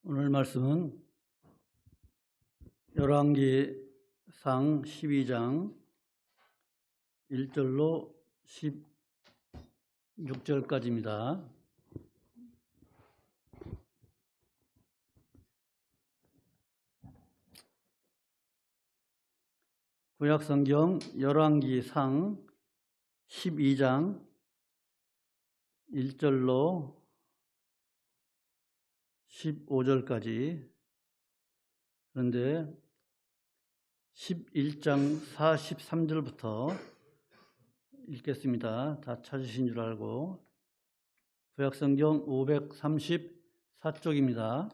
오늘 말씀은 열왕기상 12장 1절로 16절까지입니다. 구약성경 열왕기상 12장 1절로 15절까지, 그런데 11장 43절부터 읽겠습니다. 다 찾으신 줄 알고. 구약성경 534쪽입니다.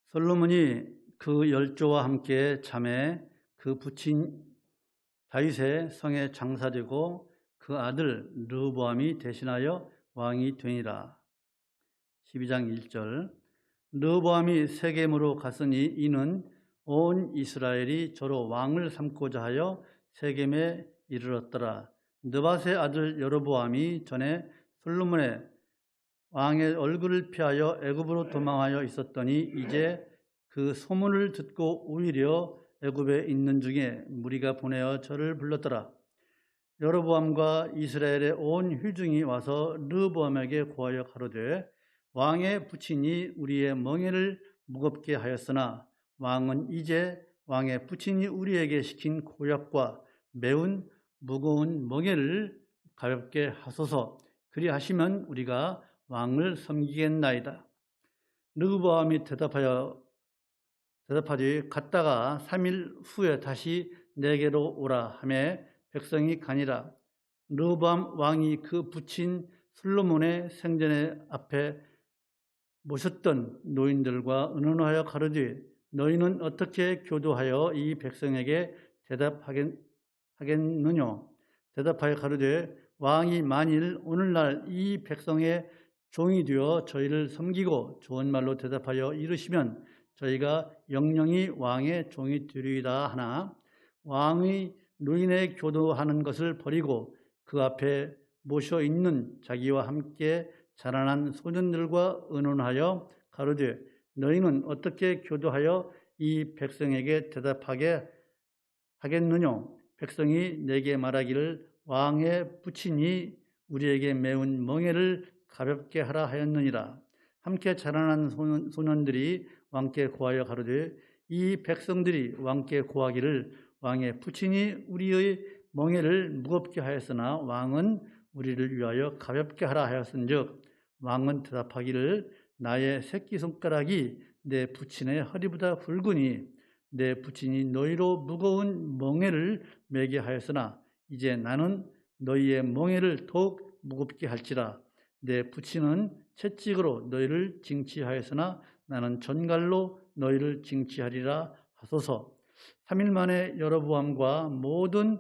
솔로몬이 그 열조와 함께 잠에 그 부친 다윗의 성에 장사되고 그 아들 르호보암이 대신하여 왕이 되니라. 12장 1절. 르호보암이 세겜으로 갔으니 이는 온 이스라엘이 저로 왕을 삼고자 하여 세겜에 이르렀더라. 느밧의 아들 여로보암이 전에 솔로몬의 왕의 얼굴을 피하여 애굽으로 도망하여 있었더니 이제 그 소문을 듣고 오히려 애굽에 있는 중에 무리가 보내어 저를 불렀더라. 여로보암과 이스라엘의 온 회중이 와서 르호보암에게 고하여 가로되 왕의 부친이 우리의 멍에를 무겁게 하였으나 왕은 이제 왕의 부친이 우리에게 시킨 고약과 매운 무거운 멍에를 가볍게 하소서. 그리하시면 우리가 왕을 섬기겠나이다. 르호보암이 대답하되 갔다가 3일 후에 다시 내게로 오라 하매 백성이 가니라. 르호보암 왕이 그 부친 솔로몬의 생전에 앞에 모셨던 노인들과 의논하여 가로되 너희는 어떻게 교도하여 이 백성에게 대답하겠느냐. 대답하여 가로되 왕이 만일 오늘날 이 백성의 종이 되어 저희를 섬기고 좋은 말로 대답하여 이르시면 저희가 영영이 왕의 종이 되리이다 하나 왕의 노인의 교도하는 것을 버리고 그 앞에 모셔 있는 자기와 함께 자라난 소년들과 의논하여 가로되 너희는 어떻게 교도하여 이 백성에게 대답하게 하겠느냐. 백성이 내게 말하기를 왕의 부친이 우리에게 매운 멍에를 가볍게 하라 하였느니라. 함께 자라난 소년들이 왕께 고하여 가로되 이 백성들이 왕께 고하기를 왕의 부친이 우리의 멍에를 무겁게 하였으나 왕은 우리를 위하여 가볍게 하라 하였은즉 왕은 대답하기를 나의 새끼손가락이 내 부친의 허리보다 굵으니 내 부친이 너희로 무거운 멍에를 매게 하였으나 이제 나는 너희의 멍에를 더욱 무겁게 할지라. 내 부친은 채찍으로 너희를 징치하였으나 나는 전갈로 너희를 징치하리라 하소서. 3일 만에 여로보암과 모든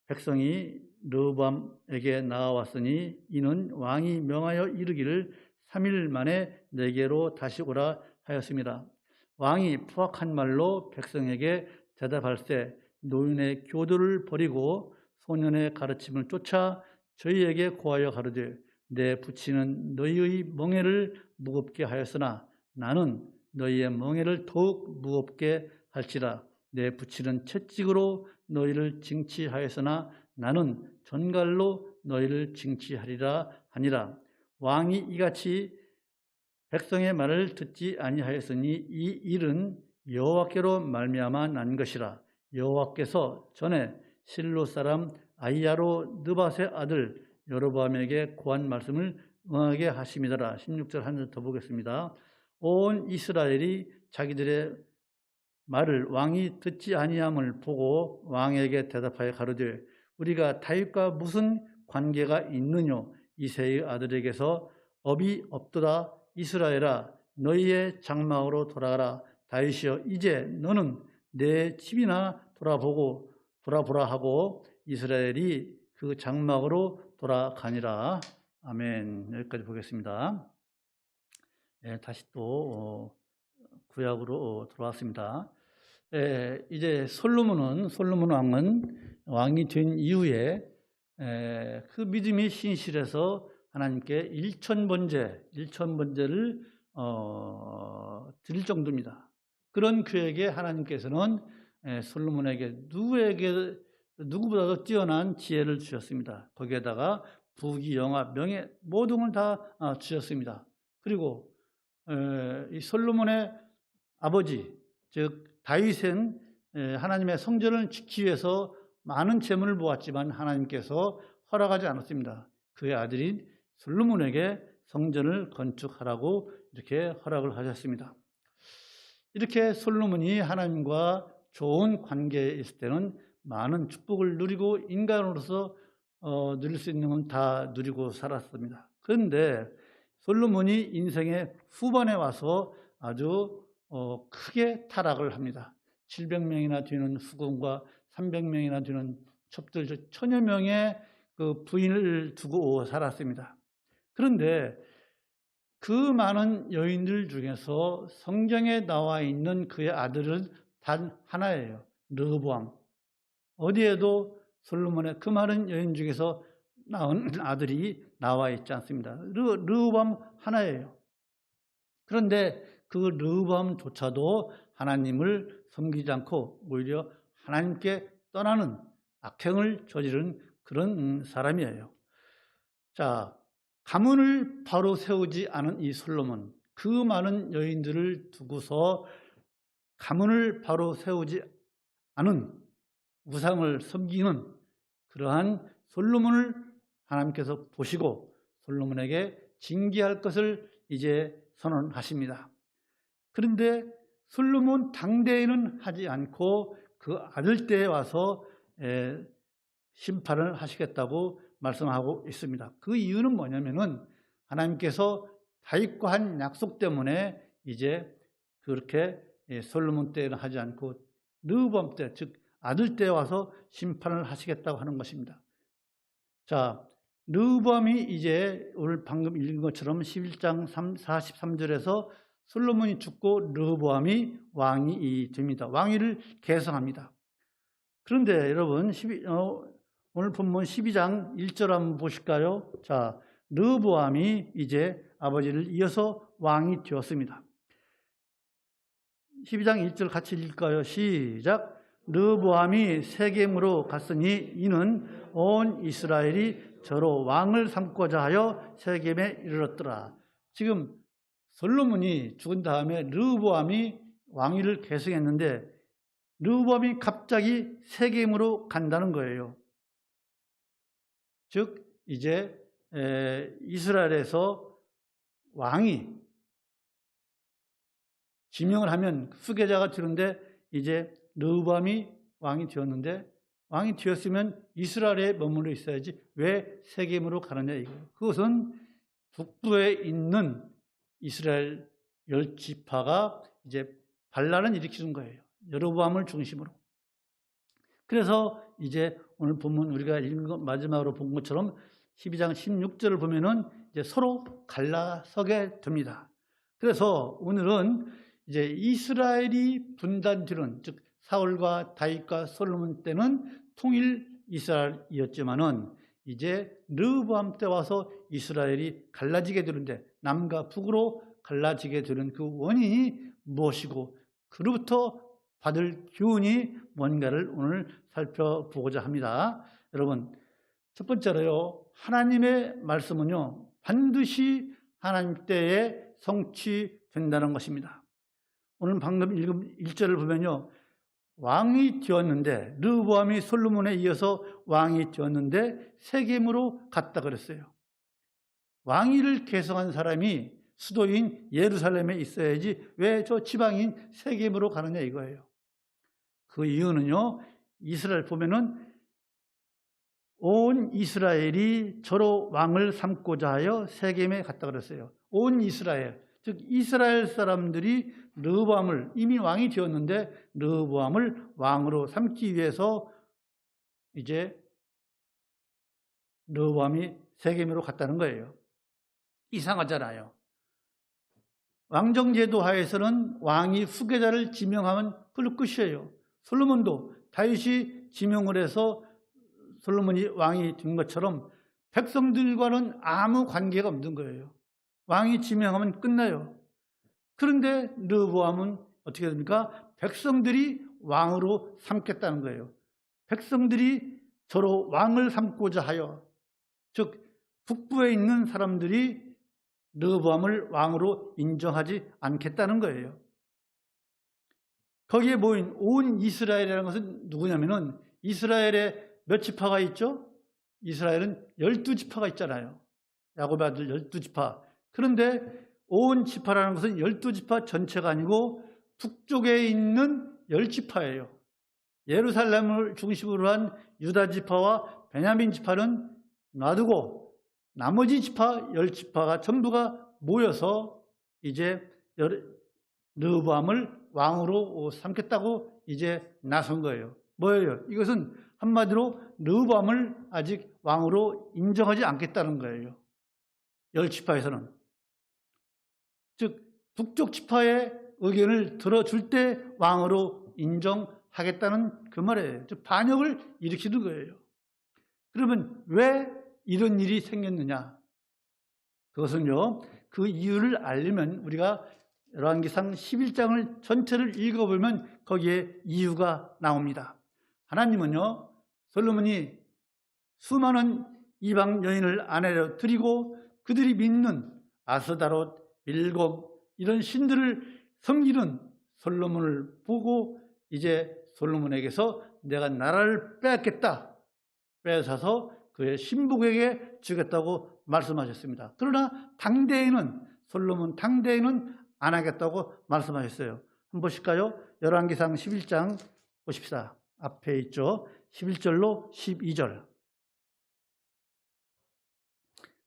백성이 르호보암에게 나아왔으니 이는 왕이 명하여 이르기를 3일 만에 내게로 다시 오라 하였습니다. 왕이 포악한 말로 백성에게 대답할세 노인의 교도를 버리고 소년의 가르침을 쫓아 저희에게 고하여 가로되 내 부친은 너희의 멍에를 무겁게 하였으나 나는 너희의 멍에를 더욱 무겁게 할지라. 내 부친은 채찍으로 너희를 징치하였으나 나는 전갈로 너희를 징치하리라 하니라. 왕이 이같이 백성의 말을 듣지 아니하였으니 이 일은 여호와께로 말미암아 난 것이라. 여호와께서 전에 실로 사람 아히야로 느밧의 아들 여로보암에게 고한 말씀을 응하게 하심이더라. 16절 한 절 더 보겠습니다. 온 이스라엘이 자기들의 말을 왕이 듣지 아니함을 보고 왕에게 대답하여 가로되 우리가 다윗과 무슨 관계가 있느냐. 이새의 아들에게서 업이 없도다. 이스라엘아 너희의 장막으로 돌아가라. 다윗이여 이제 너는 내 집이나 돌아보라 하고 이스라엘이 그 장막으로 돌아가니라. 아멘. 여기까지 보겠습니다. 다시 또 구약으로 돌아왔습니다. 이제 솔로몬 왕은 왕이 된 이후에 그 믿음이 신실해서 하나님께 일천번제를 드릴 정도입니다. 그런 그에게 하나님께서는 솔로몬에게 누구보다도 뛰어난 지혜를 주셨습니다. 거기에다가 부귀, 영화, 명예 모든 걸 다 주셨습니다. 그리고 이 솔로몬의 아버지 즉 다윗은 하나님의 성전을 지키기 위해서 많은 재물을 모았지만 하나님께서 허락하지 않았습니다. 그의 아들인 솔로몬에게 성전을 건축하라고 이렇게 허락을 하셨습니다. 이렇게 솔로몬이 하나님과 좋은 관계에 있을 때는 많은 축복을 누리고 인간으로서 누릴 수 있는 건 다 누리고 살았습니다. 그런데 솔로몬이 인생의 후반에 와서 아주 크게 타락을 합니다. 700명이나 되는 후궁과 300명이나 되는 첩들 1000여 명의 그 부인을 두고 살았습니다. 그런데 그 많은 여인들 중에서 성경에 나와 있는 그의 아들은 단 하나예요. 르호보암. 어디에도 솔로몬의 그 많은 여인 중에서 낳은 아들이 나와 있지 않습니다. 르호보암 하나예요. 그런데 그 르호보암조차도 하나님을 섬기지 않고 오히려 하나님께 떠나는 악행을 저지른 그런 사람이에요. 자, 가문을 바로 세우지 않은 이 솔로몬, 그 많은 여인들을 두고서 가문을 바로 세우지 않은 우상을 섬기는 그러한 솔로몬을 하나님께서 보시고 솔로몬에게 징계할 것을 이제 선언하십니다. 그런데 솔로몬 당대에는 하지 않고 그 아들 때에 와서 심판을 하시겠다고 말씀하고 있습니다. 그 이유는 뭐냐면은 하나님께서 다윗과 한 약속 때문에 이제 그렇게 솔로몬 때는 하지 않고 르호보암 때, 즉 아들 때에 와서 심판을 하시겠다고 하는 것입니다. 자, 르호보암이 이제 오늘 방금 읽은 것처럼 11장 43절에서 솔로몬이 죽고 르호보암이 왕이 됩니다. 왕위를 계승합니다. 그런데 여러분 오늘 본문 12장 1절 한번 보실까요? 자, 르호보암이 이제 아버지를 이어서 왕이 되었습니다. 12장 1절 같이 읽을까요? 시작. 르호보암이 세겜으로 갔으니 이는 온 이스라엘이 저로 왕을 삼고자 하여 세겜에 이르렀더라. 지금 솔로몬이 죽은 다음에 르호보암이 왕위를 계승했는데 르호보암이 갑자기 세겜으로 간다는 거예요. 즉 이제 이스라엘에서 왕이 지명을 하면 후계자가 되는데 이제 르호보암이 왕이 되었는데 왕이 되었으면 이스라엘에 머물러 있어야지 왜 세겜으로 가느냐 이거예요. 그것은 북부에 있는 이스라엘 10지파가 이제 반란을 일으키는 거예요. 여로보암을 중심으로. 그래서 이제 오늘 본문 우리가 읽은 것 마지막으로 본 것처럼 12장 16절을 보면은 이제 서로 갈라서게 됩니다. 그래서 오늘은 이제 이스라엘이 분단되는, 즉 사울과 다윗과 솔로몬 때는 통일 이스라엘이었지만은 이제 르호보암 때 와서 이스라엘이 갈라지게 되는데 남과 북으로 갈라지게 되는 그 원인이 무엇이고 그로부터 받을 교훈이 뭔가를 오늘 살펴보고자 합니다. 여러분, 첫 번째로요, 하나님의 말씀은요 반드시 하나님 때에 성취된다는 것입니다. 오늘 방금 읽은 1절을 보면요, 왕이 되었는데 르호보암이 솔로몬에 이어서 왕이 되었는데 세겜으로 갔다 그랬어요. 왕위를 계승한 사람이 수도인 예루살렘에 있어야지 왜 저 지방인 세겜으로 가느냐 이거예요. 그 이유는요, 이스라엘 보면은 온 이스라엘이 저로 왕을 삼고자 하여 세겜에 갔다 그랬어요. 온 이스라엘, 즉 이스라엘 사람들이 르호보암을, 이미 왕이 되었는데 르호보암을 왕으로 삼기 위해서 이제 르호보암이 세겜으로 갔다는 거예요. 이상하잖아요. 왕정제도 하에서는 왕이 후계자를 지명하면 그걸로 끝이에요. 솔로몬도 다윗이 지명을 해서 솔로몬이 왕이 된 것처럼 백성들과는 아무 관계가 없는 거예요. 왕이 지명하면 끝나요. 그런데 르호보암은 어떻게 됩니까? 백성들이 왕으로 삼겠다는 거예요. 백성들이 서로 왕을 삼고자 하여, 즉 북부에 있는 사람들이 르호보암을 왕으로 인정하지 않겠다는 거예요. 거기에 모인 온 이스라엘이라는 것은 누구냐면은 이스라엘에 몇 지파가 있죠? 이스라엘은 12지파가 있잖아요. 야곱의 아들 12지파. 그런데 온 지파라는 것은 12지파 전체가 아니고 북쪽에 있는 10지파예요. 예루살렘을 중심으로 한 유다 지파와 베냐민 지파는 놔두고 나머지 지파 10지파가 전부가 모여서 이제 르호보암을 왕으로 삼겠다고 이제 나선 거예요. 뭐예요? 이것은 한마디로 르호보암을 아직 왕으로 인정하지 않겠다는 거예요. 10지파에서는. 즉 북쪽 지파의 의견을 들어줄 때 왕으로 인정하겠다는 그 말이에요. 즉 반역을 일으키는 거예요. 그러면 왜 이런 일이 생겼느냐? 그것은요, 그 이유를 알려면 우리가 열왕기상 11장을 전체를 읽어보면 거기에 이유가 나옵니다. 하나님은요, 솔로몬이 수많은 이방 여인을 아내로 드리고 그들이 믿는 아스다롯, 밀곰 이런 신들을 섬기는 솔로몬을 보고 이제 솔로몬에게서 내가 나라를 빼앗겠다, 빼앗아서 그의 신복에게 주겠다고 말씀하셨습니다. 그러나 당대에는 솔로몬 당대에는 안 하겠다고 말씀하셨어요. 한번 보실까요? 열왕기상 11장 보십시다. 앞에 있죠. 11절로 12절.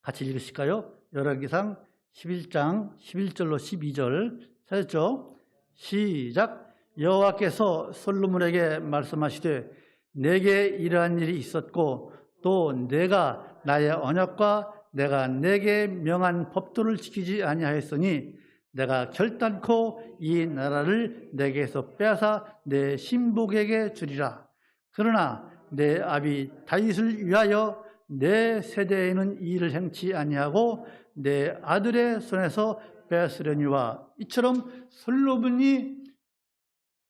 같이 읽으실까요? 열왕기상 11장 11절로 12절 찾았죠? 시작. 여호와께서 솔로몬에게 말씀하시되 내게 이러한 일이 있었고 또 내가 나의 언약과 내가 내게 명한 법도를 지키지 아니하였으니 내가 결단코 이 나라를 내게서 빼앗아 내 신복에게 주리라. 그러나 내 아비 다윗을 위하여 내 세대에는 이 일을 행치 아니하고 내 아들의 손에서 빼앗으려니와. 이처럼 솔로몬이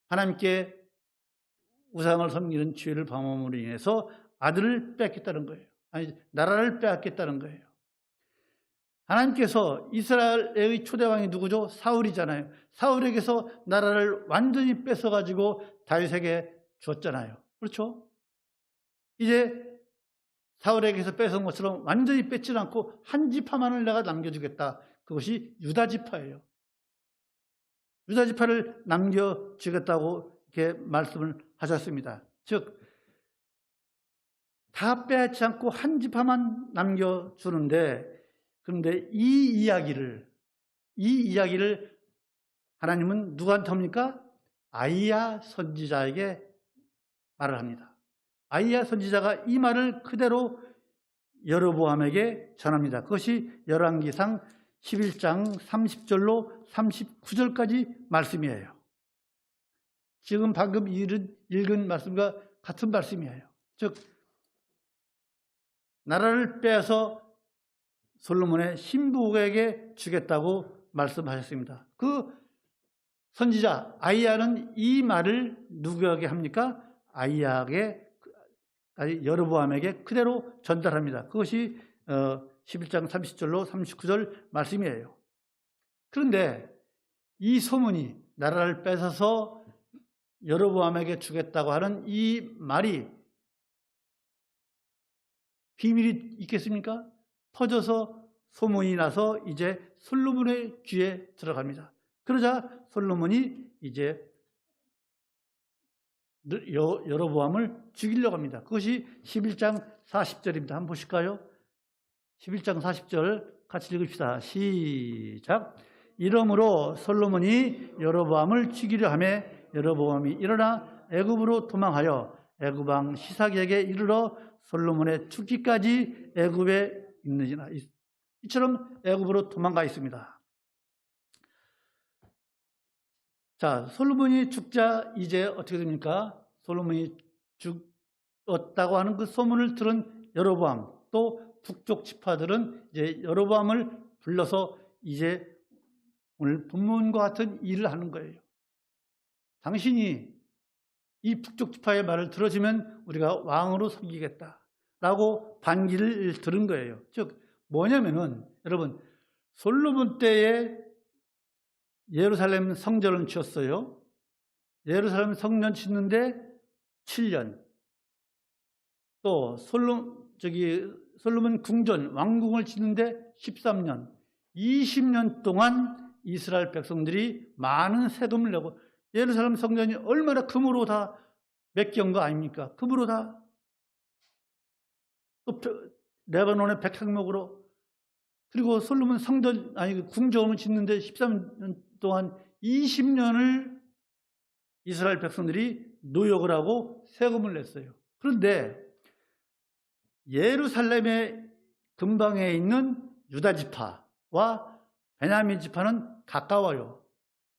하나님께 우상을 섬기는 죄를 범함으로 인해서 아들을 뺏겠다는 거예요. 아니, 나라를 빼앗겠다는 거예요. 하나님께서 이스라엘의 초대왕이 누구죠? 사울이잖아요. 사울에게서 나라를 완전히 뺏어가지고 다윗에게 줬잖아요. 그렇죠? 이제 사울에게서 뺏은 것처럼 완전히 뺏지 않고 한 지파만을 내가 남겨주겠다. 그것이 유다 지파예요. 유다 지파를 남겨주겠다고 이렇게 말씀을 하셨습니다. 즉, 다 빼앗지 않고 한 지파만 남겨주는데, 그런데 이 이야기를 하나님은 누구한테 합니까? 아이야 선지자에게 말을 합니다. 아이야 선지자가 이 말을 그대로 여로보암에게 전합니다. 그것이 열왕기상 11장 30절로 39절까지 말씀이에요. 지금 방금 읽은 말씀과 같은 말씀이에요. 즉, 나라를 빼앗아 솔로몬의 신복에게 주겠다고 말씀하셨습니다. 그 선지자 아이야는 이 말을 누구에게 합니까? 아이야에게, 여로보암에게 그대로 전달합니다. 그것이 11장 30절로 39절 말씀이에요. 그런데 이 소문이 나라를 뺏어서 여로보암에게 주겠다고 하는 이 말이 비밀이 있겠습니까? 퍼져서 소문이 나서 이제 솔로몬의 귀에 들어갑니다. 그러자 솔로몬이 이제 여로보암을 죽이려고 합니다. 그것이 11장 40절입니다. 한번 보실까요? 11장 40절 같이 읽읍시다. 시작. 이러므로 솔로몬이 여로보암을 죽이려 하며 여로보암이 일어나 애굽으로 도망하여 애굽 왕 시삭에게 이르러 솔로몬의 죽기까지 애굽에 있느니라. 이처럼 애굽으로 도망가 있습니다. 자, 솔로몬이 죽자 이제 어떻게 됩니까? 솔로몬이 죽었다고 하는 그 소문을 들은 여로보암, 또 북쪽 지파들은 이제 여로보암을 불러서 이제 오늘 본문과 같은 일을 하는 거예요. 당신이 이 북쪽 지파의 말을 들어주면 우리가 왕으로 섬기겠다라고 반기를 들은 거예요. 즉 뭐냐면은 여러분, 솔로몬 때에 예루살렘 성전을 지었어요. 예루살렘 성전 짓는데 7년. 또 솔로몬 궁전 왕궁을 짓는데 13년. 20년 동안 이스라엘 백성들이 많은 세금을 내고, 예루살렘 성전이 얼마나 금으로 다 맡긴 거 아닙니까? 금으로 다. 또 레바논의 백향목으로. 그리고 솔로몬 성전, 궁전을 짓는데 13년 동안 20년을 이스라엘 백성들이 노역을 하고 세금을 냈어요. 그런데 예루살렘의 근방에 있는 유다 지파와 베냐민 지파는 가까워요.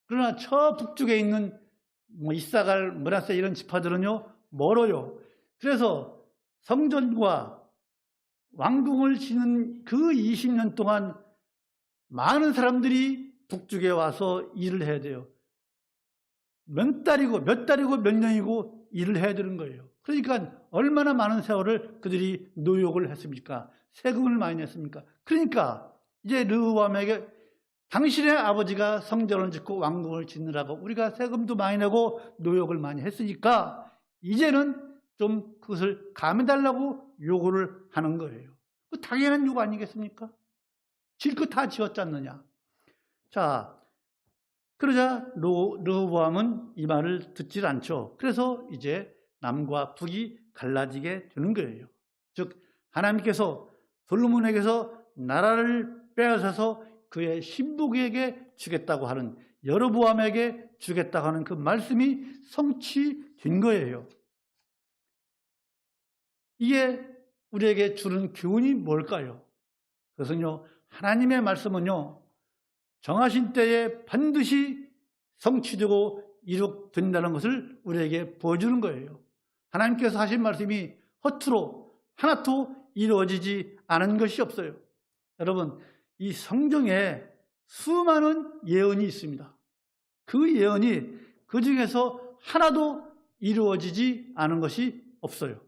그러나 저 북쪽에 있는 이사갈, 므낫세 이런 지파들은요 멀어요. 그래서 성전과 왕궁을 짓는 그 20년 동안 많은 사람들이 북쪽에 와서 일을 해야 돼요. 몇 달이고 몇 년이고 일을 해야 되는 거예요. 그러니까 얼마나 많은 세월을 그들이 노역을 했습니까? 세금을 많이 냈습니까? 그러니까 이제 르호보암에게 당신의 아버지가 성전을 짓고 왕궁을 짓느라고 우리가 세금도 많이 내고 노역을 많이 했으니까 이제는 좀 그것을 감해달라고 요구를 하는 거예요. 그 당연한 요구 아니겠습니까? 질 것 다 지었지 않느냐. 자, 그러자 르호보암은 이 말을 듣질 않죠. 그래서 이제 남과 북이 갈라지게 되는 거예요. 즉 하나님께서 솔로몬에게서 나라를 빼앗아서 그의 신복에게 주겠다고 하는, 여로보암에게 주겠다고 하는 그 말씀이 성취된 거예요. 이게 우리에게 주는 교훈이 뭘까요? 그것은요, 하나님의 말씀은요, 정하신 때에 반드시 성취되고 이룩된다는 것을 우리에게 보여주는 거예요. 하나님께서 하신 말씀이 허투루 하나도 이루어지지 않은 것이 없어요. 여러분, 이 성경에 수많은 예언이 있습니다. 그 예언이 그 중에서 하나도 이루어지지 않은 것이 없어요.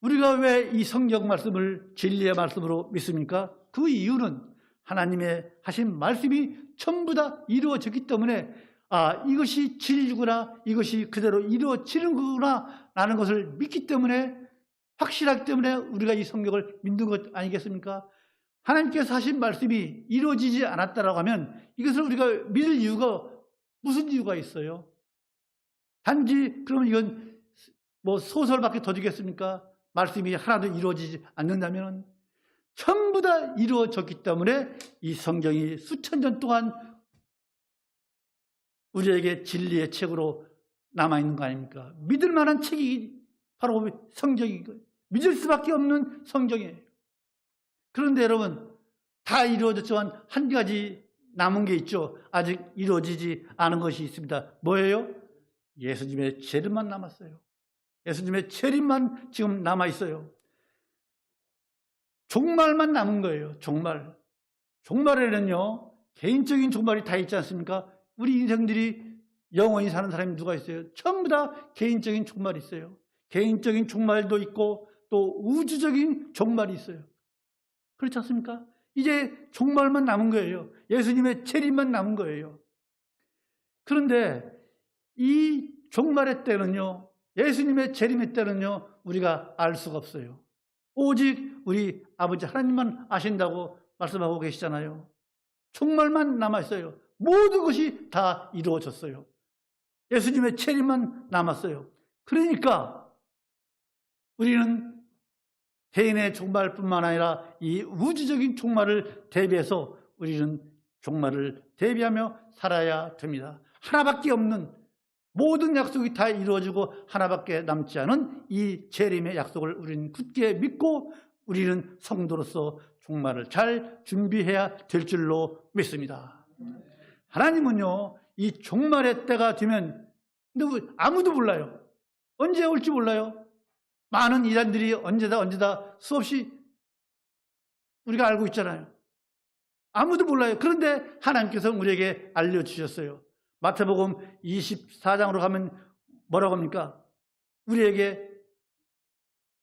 우리가 왜 이 성경 말씀을 진리의 말씀으로 믿습니까? 그 이유는 하나님의 하신 말씀이 전부 다 이루어졌기 때문에 이것이 진리구나, 이것이 그대로 이루어지는구나 라는 것을 믿기 때문에, 확실하기 때문에 우리가 이 성경을 믿는 것 아니겠습니까? 하나님께서 하신 말씀이 이루어지지 않았다라고 하면 이것을 우리가 믿을 이유가 무슨 이유가 있어요? 단지 그러면 이건 소설밖에 더 주겠습니까? 말씀이 하나도 이루어지지 않는다면 전부 다 이루어졌기 때문에 이 성경이 수천 년 동안 우리에게 진리의 책으로 남아있는 거 아닙니까? 믿을 만한 책이 바로 성경이고 믿을 수밖에 없는 성경이에요. 그런데 여러분, 다 이루어졌지만 한 가지 남은 게 있죠. 아직 이루어지지 않은 것이 있습니다. 뭐예요? 예수님의 재림만 남았어요. 예수님의 재림만 지금 남아있어요. 종말만 남은 거예요. 종말. 종말에는요, 개인적인 종말이 다 있지 않습니까? 우리 인생들이 영원히 사는 사람이 누가 있어요? 전부 다 개인적인 종말이 있어요. 개인적인 종말도 있고 또 우주적인 종말이 있어요. 그렇지 않습니까? 이제 종말만 남은 거예요. 예수님의 재림만 남은 거예요. 그런데 이 종말의 때는요, 예수님의 재림의 때는요, 우리가 알 수가 없어요. 오직 우리 아버지 하나님만 아신다고 말씀하고 계시잖아요. 종말만 남아있어요. 모든 것이 다 이루어졌어요. 예수님의 재림만 남았어요. 그러니까 우리는 개인의 종말뿐만 아니라 이 우주적인 종말을 대비해서 우리는 종말을 대비하며 살아야 됩니다. 하나밖에 없는, 모든 약속이 다 이루어지고 하나밖에 남지 않은 이 재림의 약속을 우리는 굳게 믿고 우리는 성도로서 종말을 잘 준비해야 될 줄로 믿습니다. 하나님은요, 이 종말의 때가 되면 근데 아무도 몰라요. 언제 올지 몰라요. 많은 이단들이 언제다 수없이 우리가 알고 있잖아요. 아무도 몰라요. 그런데 하나님께서 우리에게 알려주셨어요. 마태복음 24장으로 가면 뭐라고 합니까? 우리에게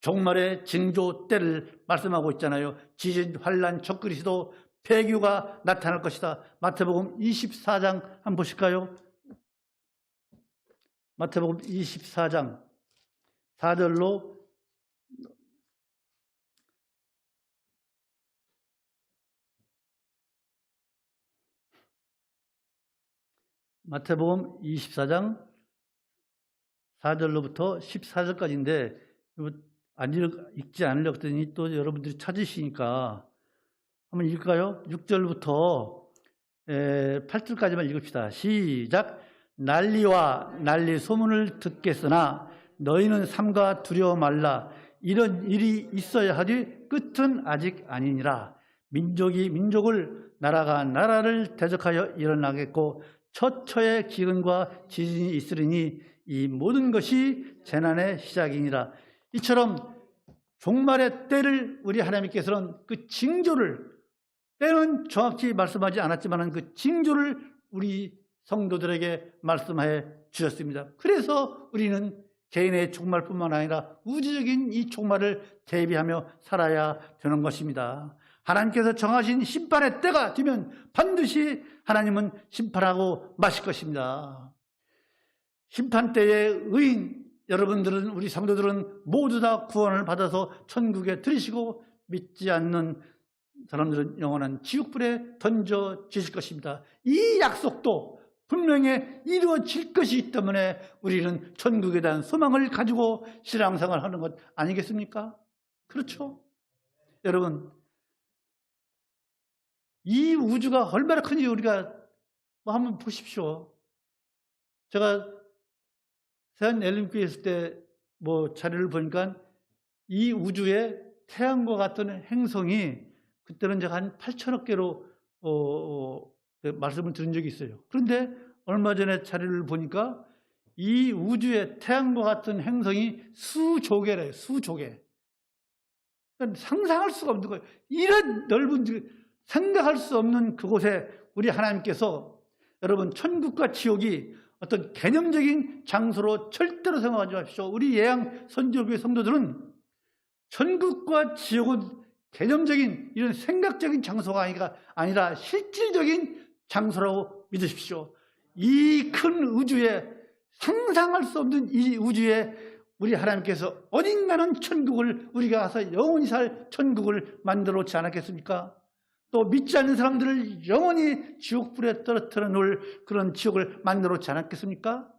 종말의 징조 때를 말씀하고 있잖아요. 지진, 환란, 적그리스도, 폐교가 나타날 것이다. 마태복음 24장 한번 보실까요? 마태복음 24장 4절로 마태복음 24장 4절로부터 14절까지인데 읽지 않으려고 했더니 또 여러분들이 찾으시니까 한번 읽을까요? 6절부터 8절까지만 읽읍시다. 시작. 난리와 난리 소문을 듣겠으나 너희는 삼가 두려워 말라. 이런 일이 있어야 하되 끝은 아직 아니니라. 민족이 민족을 나라가 나라를 대적하여 일어나겠고 처처의 기근과 지진이 있으리니 이 모든 것이 재난의 시작이니라. 이처럼 종말의 때를 우리 하나님께서는 그 징조를, 때는 정확히 말씀하지 않았지만 그 징조를 우리 성도들에게 말씀해 주셨습니다. 그래서 우리는 개인의 종말뿐만 아니라 우주적인 이 종말을 대비하며 살아야 되는 것입니다. 하나님께서 정하신 심판의 때가 되면 반드시 하나님은 심판하고 마실 것입니다. 심판 때의 의인 여러분들은, 우리 성도들은 모두 다 구원을 받아서 천국에 들으시고 믿지 않는 사람들은 영원한 지옥불에 던져지실 것입니다. 이 약속도 분명히 이루어질 것이기 때문에 우리는 천국에 대한 소망을 가지고 신앙생활을 하는 것 아니겠습니까? 그렇죠? 여러분, 이 우주가 얼마나 큰지 우리가 한번 보십시오. 제가 세안 엘림교회 있을 때 자료를 보니까 이 우주에 태양과 같은 행성이 그때는 제가 한 8천억 개로 말씀을 드린 적이 있어요. 그런데 얼마 전에 자료를 보니까 이 우주에 태양과 같은 행성이 수조 개래요. 수조 개. 그러니까 상상할 수가 없는 거예요. 이런 넓은, 생각할 수 없는 그곳에 우리 하나님께서, 여러분, 천국과 지옥이 어떤 개념적인 장소로 절대로 생각하지 마십시오. 우리 예양 선지교회 성도들은 천국과 지옥은 개념적인 이런 생각적인 장소가 아니라 실질적인 장소라고 믿으십시오. 이 큰 우주에, 상상할 수 없는 이 우주에 우리 하나님께서 어딘가는 천국을, 우리가 가서 영원히 살 천국을 만들어 놓지 않았겠습니까? 또 믿지 않는 사람들을 영원히 지옥불에 떨어뜨려 놓을 그런 지옥을 만들어 놓지 않았겠습니까?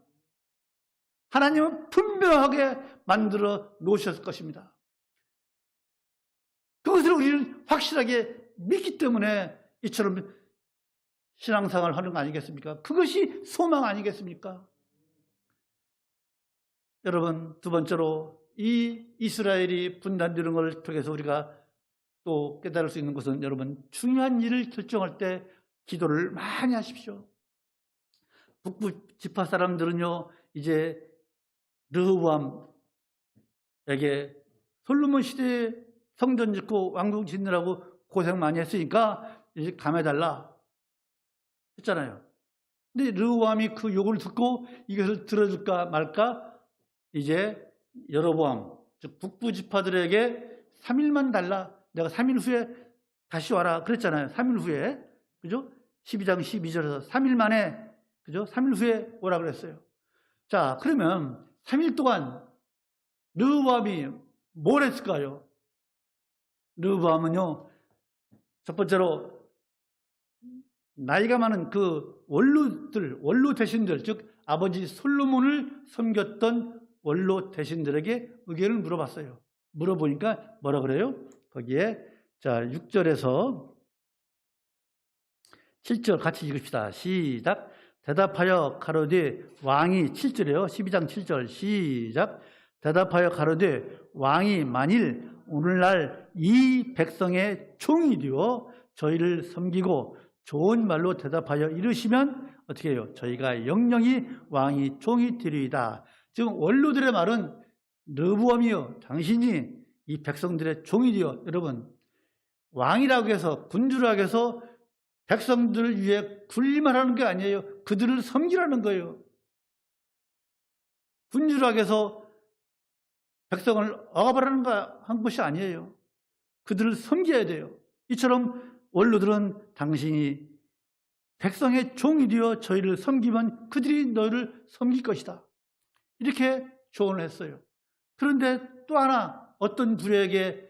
하나님은 분명하게 만들어 놓으셨을 것입니다. 그것을 우리는 확실하게 믿기 때문에 이처럼 신앙생활을 하는 거 아니겠습니까? 그것이 소망 아니겠습니까? 여러분, 두 번째로 이 이스라엘이 분단되는 것을 통해서 우리가 또 깨달을 수 있는 것은, 여러분, 중요한 일을 결정할 때 기도를 많이 하십시오. 북부 지파 사람들은요, 이제 르호보암에게 솔로몬 시대에 성전 짓고 왕궁 짓느라고 고생 많이 했으니까 이제 감해달라 했잖아요. 근데 르호보암이 그 요구를 듣고 이것을 들어줄까 말까, 이제 여로보암, 즉 북부 지파들에게 3일만 달라. 내가 3일 후에 다시 와라 그랬잖아요. 3일 후에. 그죠? 12장 12절에서 3일 만에, 그죠? 3일 후에 오라 그랬어요. 자, 그러면 3일 동안 르호보암이 뭘 했을까요? 르호보암은요, 첫 번째로 나이가 많은 그 원로 대신들, 즉 아버지 솔로몬을 섬겼던 원로 대신들에게 의견을 물어봤어요. 물어보니까 뭐라 그래요? 거기에, 자, 6절에서 7절 같이 읽읍시다. 시작. 대답하여 가로되 왕이, 7절이에요. 12장 7절 시작. 대답하여 가로되 왕이 만일 오늘날 이 백성의 종이 되어 저희를 섬기고 좋은 말로 대답하여 이르시면 어떻게 해요? 저희가 영영이 왕이 종이 되리이다. 지금 원로들의 말은 르브암이요, 당신이 이 백성들의 종이 되어, 여러분, 왕이라고 해서, 군주라고 해서 백성들을 위해 굴림을 하는 게 아니에요. 그들을 섬기라는 거예요. 군주라고 해서 백성을 억압하라는 한 것이 아니에요. 그들을 섬겨야 돼요. 이처럼 원로들은 당신이 백성의 종이 되어 저희를 섬기면 그들이 너희를 섬길 것이다. 이렇게 조언을 했어요. 그런데 또 하나 어떤 부류에게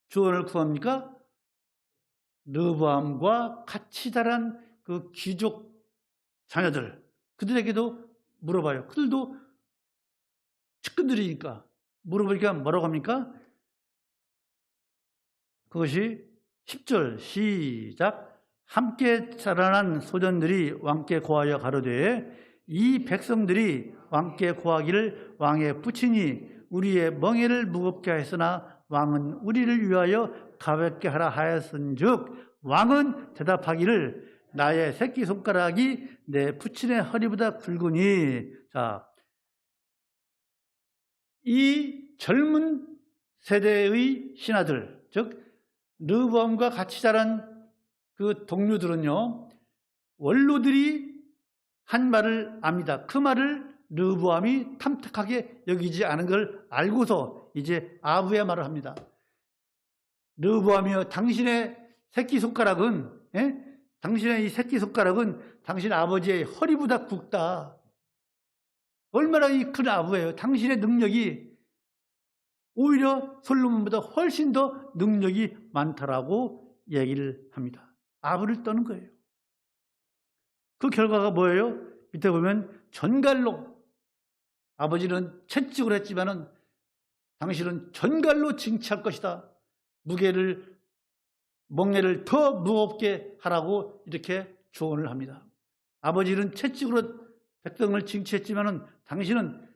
조언을 구합니까? 르브암과 같이 자란 그 귀족 자녀들, 그들에게도 물어봐요. 그들도 측근들이니까 물어보니까 뭐라고 합니까? 그것이 10절 시작. 함께 자라난 소년들이 왕께 고하여 가로되 이 백성들이 왕께 고하기를 왕의 부친이 우리의 멍에를 무겁게 하였으나 왕은 우리를 위하여 가볍게 하라 하였은즉 왕은 대답하기를 나의 새끼손가락이 내 부친의 허리보다 굵으니. 자, 이 젊은 세대의 신하들, 즉 르브암과 같이 자란 그 동료들은요, 원로들이 한 말을 압니다. 그 말을 르브암이 탐탁하게 여기지 않은 걸 알고서 이제 아부의 말을 합니다. 르브암이여, 당신의 새끼손가락은, 당신의 이 새끼손가락은 당신 아버지의 허리보다 굵다. 얼마나 이 큰 아부예요. 당신의 능력이 오히려 솔로몬보다 훨씬 더 능력이 많다라고 얘기를 합니다. 아부를 떠는 거예요. 그 결과가 뭐예요? 밑에 보면 전갈로, 아버지는 채찍을 했지만은 당신은 전갈로 징치할 것이다. 멍에를 더 무겁게 하라고 이렇게 조언을 합니다. 아버지는 채찍으로 백성을 징치했지만은 당신은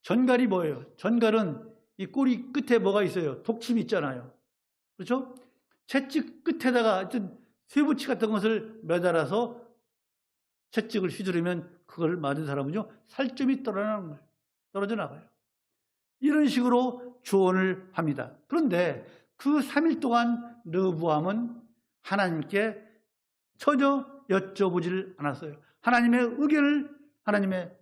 전갈이 뭐예요? 전갈은 이 꼬리 끝에 뭐가 있어요? 독침이 있잖아요. 그렇죠? 채찍 끝에다가 어떤 쇠붙이 같은 것을 매달아서 채찍을 휘두르면 그걸 맞은 사람은요, 살점이 떨어져 나가요. 이런 식으로 조언을 합니다. 그런데 그 3일 동안 르브암은 하나님께 전혀 여쭤보지를 않았어요. 하나님의 의견을, 하나님의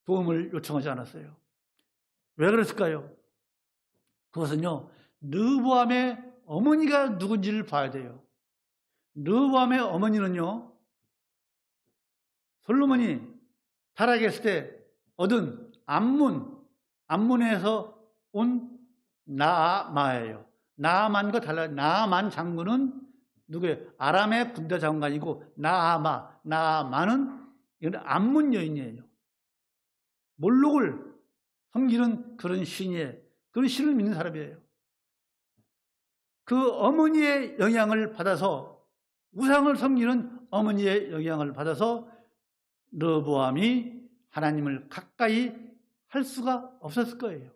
도움을 요청하지 않았어요. 왜 그랬을까요? 그것은요, 르브암의 어머니가 누군지를 봐야 돼요. 르브암의 어머니는요, 솔로몬이 타락했을 때 얻은 암문에서 온 나아마예요. 나아만과 달라요. 나아만 장군은 누구예요? 아람의 군대 장관이고, 나아마는 이건 암문 여인이에요. 몰록을 섬기는 그런 신이에요. 그런 신을 믿는 사람이에요. 그 어머니의 영향을 받아서, 우상을 섬기는 어머니의 영향을 받아서 르브암이 하나님을 가까이 할 수가 없었을 거예요.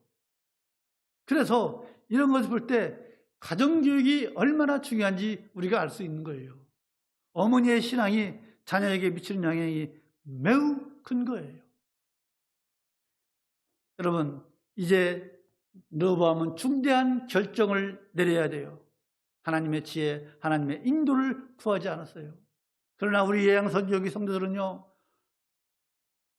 그래서 이런 것을 볼 때 가정교육이 얼마나 중요한지 우리가 알 수 있는 거예요. 어머니의 신앙이 자녀에게 미치는 영향이 매우 큰 거예요. 여러분, 이제 르브암은 중대한 결정을 내려야 돼요. 하나님의 지혜, 하나님의 인도를 구하지 않았어요. 그러나 우리 예양선교기 성도들은요,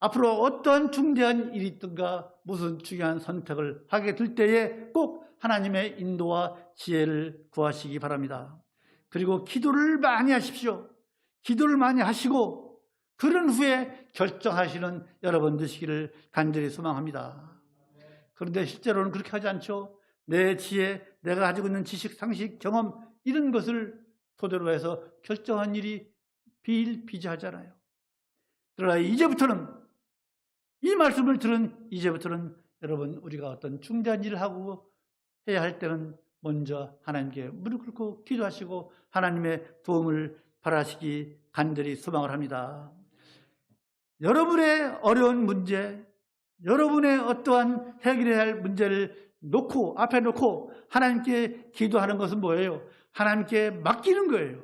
앞으로 어떠한 중대한 일이 있든가 무슨 중요한 선택을 하게 될 때에 꼭 하나님의 인도와 지혜를 구하시기 바랍니다. 그리고 기도를 많이 하십시오. 기도를 많이 하시고 그런 후에 결정하시는 여러분 되시기를 간절히 소망합니다. 그런데 실제로는 그렇게 하지 않죠. 내 지혜, 내가 가지고 있는 지식, 상식, 경험 이런 것을 토대로 해서 결정한 일이 비일비재하잖아요. 그러나 이제부터는, 이 말씀을 들은 이제부터는 여러분, 우리가 어떤 중대한 일을 하고 해야 할 때는 먼저 하나님께 무릎 꿇고 기도하시고 하나님의 도움을 바라시기 간절히 소망을 합니다. 여러분의 어려운 문제, 여러분의 어떠한 해결해야 할 문제를 앞에 놓고 하나님께 기도하는 것은 뭐예요? 하나님께 맡기는 거예요.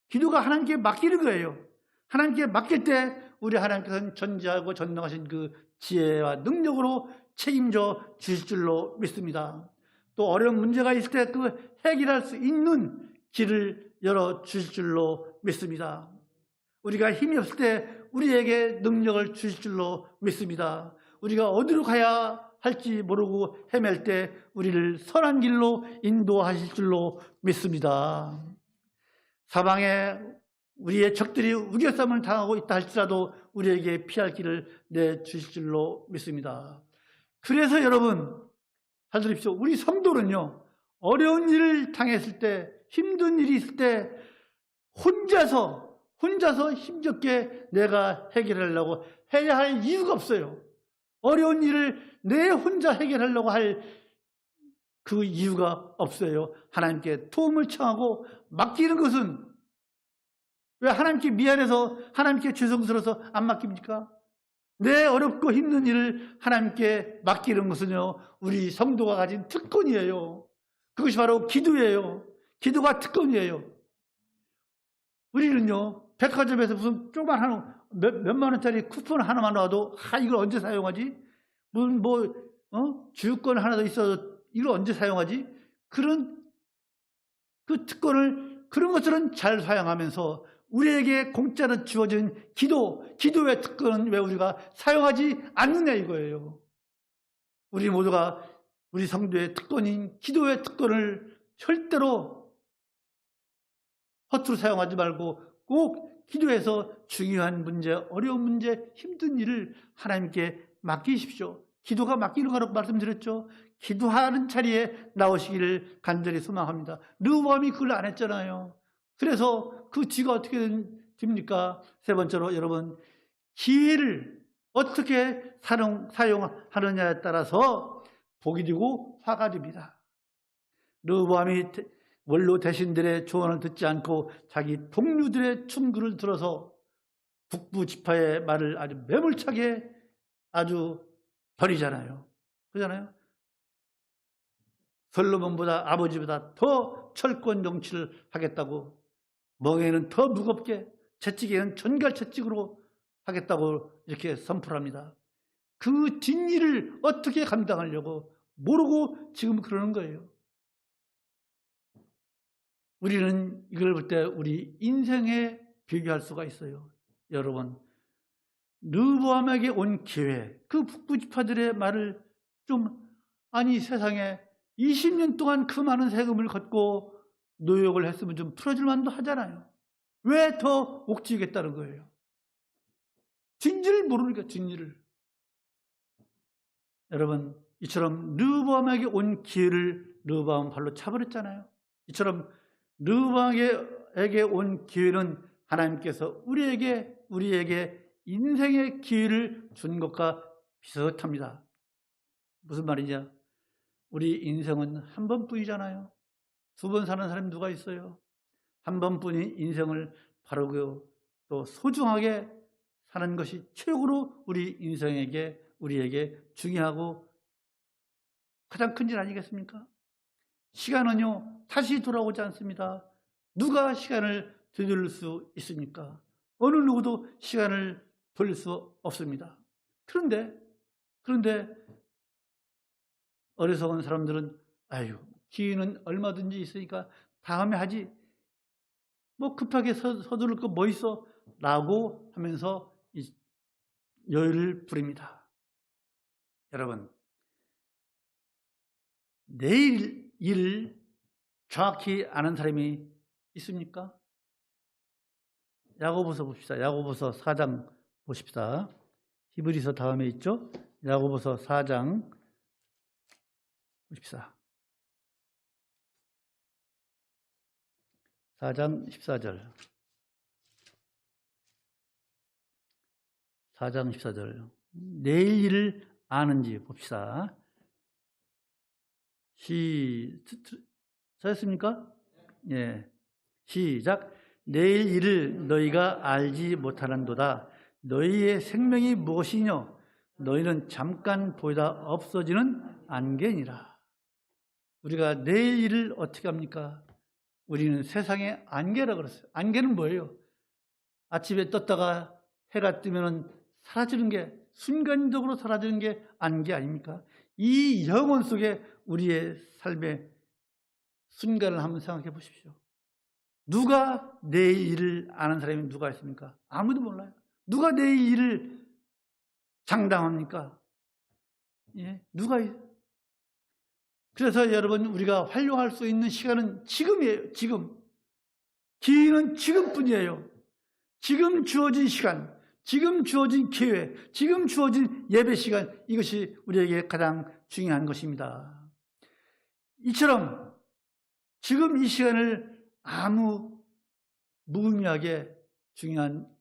기도가 하나님께 맡기는 거예요. 하나님께 맡길 때 우리 하나님께서는 전지하고 전능하신 그 지혜와 능력으로 책임져 주실 줄로 믿습니다. 또 어려운 문제가 있을 때 그 해결할 수 있는 길을 열어 주실 줄로 믿습니다. 우리가 힘이 없을 때 우리에게 능력을 주실 줄로 믿습니다. 우리가 어디로 가야 할지 모르고 헤맬 때 우리를 선한 길로 인도하실 줄로 믿습니다. 사방에 우리의 적들이 우겨쌈을 당하고 있다 할지라도 우리에게 피할 길을 내주실 줄로 믿습니다. 그래서 여러분 잘 들으십시오. 우리 성도는요, 어려운 일을 당했을 때, 힘든 일이 있을 때 혼자서 힘겹게 내가 해결하려고 해야 할 이유가 없어요. 어려운 일을 내 혼자 해결하려고 할 그 이유가 없어요. 하나님께 도움을 청하고 맡기는 것은, 왜 하나님께 미안해서, 하나님께 죄송스러워서 안 맡깁니까? 내 어렵고 힘든 일을 하나님께 맡기는 것은요, 우리 성도가 가진 특권이에요. 그것이 바로 기도예요. 기도가 특권이에요. 우리는요, 백화점에서 무슨 조그만 몇만 원짜리 쿠폰 하나만 놔도, 이걸 언제 사용하지? 무슨 주유권 하나 더 있어도 이걸 언제 사용하지? 그런 그 특권을, 그런 것들은 잘 사용하면서 우리에게 공짜로 주어진 기도의 특권은 왜 우리가 사용하지 않느냐 이거예요. 우리 모두가 우리 성도의 특권인 기도의 특권을 절대로 허투루 사용하지 말고 꼭 기도에서 중요한 문제, 어려운 문제, 힘든 일을 하나님께 맡기십시오. 기도가 맡기는 거라고 말씀드렸죠. 기도하는 자리에 나오시기를 간절히 소망합니다. 르호보암이 그걸 안 했잖아요. 그래서 그 뒤가 어떻게 됩니까? 세 번째로 여러분, 기회를 어떻게 사용하느냐에 따라서 복이 되고 화가 됩니다. 르호보암이 원로 대신들의 조언을 듣지 않고 자기 동료들의 충고를 들어서 북부 지파의 말을 아주 매몰차게 아주 버리잖아요. 그러잖아요. 솔로몬보다 아버지보다 더 철권 정치를 하겠다고, 멍에는 더 무겁게, 채찍에는 전갈 채찍으로 하겠다고 이렇게 선포를 합니다. 그 뒷일을 어떻게 감당하려고 모르고 지금 그러는 거예요. 우리는 이걸 볼 때 우리 인생에 비교할 수가 있어요. 여러분, 르호보암에게 온 기회, 그 북부 지파들의 말을 세상에 20년 동안 그 많은 세금을 걷고 노역을 했으면 좀 풀어줄 만도 하잖아요. 왜 더 옥죄겠다는 거예요? 진리를 모르니까, 진리를. 여러분, 이처럼 르호보암에게 온 기회를 르호보암은 발로 차버렸잖아요. 이처럼 르호보암에게 온 기회는 하나님께서 우리에게 인생의 기회를 준 것과 비슷합니다. 무슨 말이냐? 우리 인생은 한 번뿐이잖아요. 두 번 사는 사람이 누가 있어요? 한 번뿐인 인생을 바르고 또 소중하게 사는 것이 최고로 우리 우리에게 중요하고 가장 큰 일 아니겠습니까? 시간은요, 다시 돌아오지 않습니다. 누가 시간을 되돌릴 수 있습니까? 어느 누구도 시간을 돌릴 수 없습니다. 그런데 어리석은 사람들은 기회는 얼마든지 있으니까 다음에 하지, 급하게 서두를 거 뭐 있어? 라고 하면서 여유를 부립니다. 여러분, 내일 일을 정확히 아는 사람이 있습니까? 야고보서 봅시다. 야고보서 4장 보십시다. 히브리서 다음에 있죠? 야고보서 4장 보십시다. 4장 14절. 4장 14절. 내일 일을 아는지 봅시다. 찾았습니까? 예. 시작. 내일 일을 너희가 알지 못하는도다. 너희의 생명이 무엇이뇨? 너희는 잠깐 보이다 없어지는 안개니라. 우리가 내일 일을 어떻게 합니까? 우리는 세상의 안개라고 그랬어요. 안개는 뭐예요? 아침에 떴다가 해가 뜨면은 사라지는 게, 순간적으로 사라지는 게 아닌 게 아닙니까? 이 영혼 속에 우리의 삶의 순간을 한번 생각해 보십시오. 누가 내일 일을 아는 사람이 누가 있습니까? 아무도 몰라요. 누가 내일 일을 장담합니까? 예, 누가? 그래서 여러분, 우리가 활용할 수 있는 시간은 지금이에요. 지금. 기회는 지금뿐이에요. 지금 주어진 시간, 지금 주어진 기회, 지금 주어진 예배 시간, 이것이 우리에게 가장 중요한 것입니다. 이처럼 지금 이 시간을 아무 무의미하게 중요한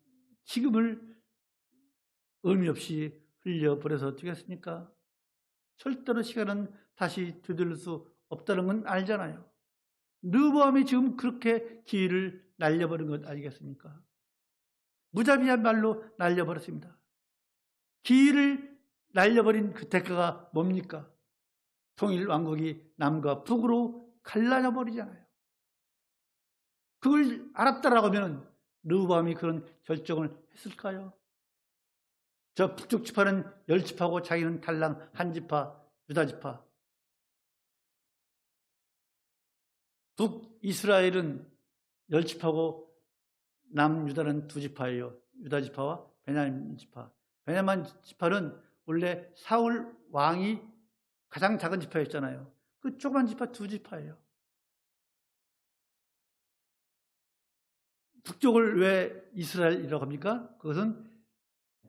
지금을 의미 없이 흘려버려서 되겠습니까? 절대로 시간은 다시 되돌릴 수 없다는 건 알잖아요. 르호보암이 지금 그렇게 기회를 날려버린 것 아니겠습니까? 무자비한 말로 날려버렸습니다. 기회를 날려버린 그 대가가 뭡니까? 통일 왕국이 남과 북으로 갈라져 버리잖아요. 그걸 알았다라고 하면 르호보암이 그런 결정을 했을까요? 저 북쪽 지파는 10지파고 자기는 달랑 한 지파, 유다 지파. 북이스라엘은 10지파고 남유다는 2지파예요. 유다 지파와 베냐민 지파. 베냐민 지파는 원래 사울 왕이 가장 작은 지파였잖아요. 그 조그만 지파 2지파예요. 북쪽을 왜 이스라엘이라고 합니까? 그것은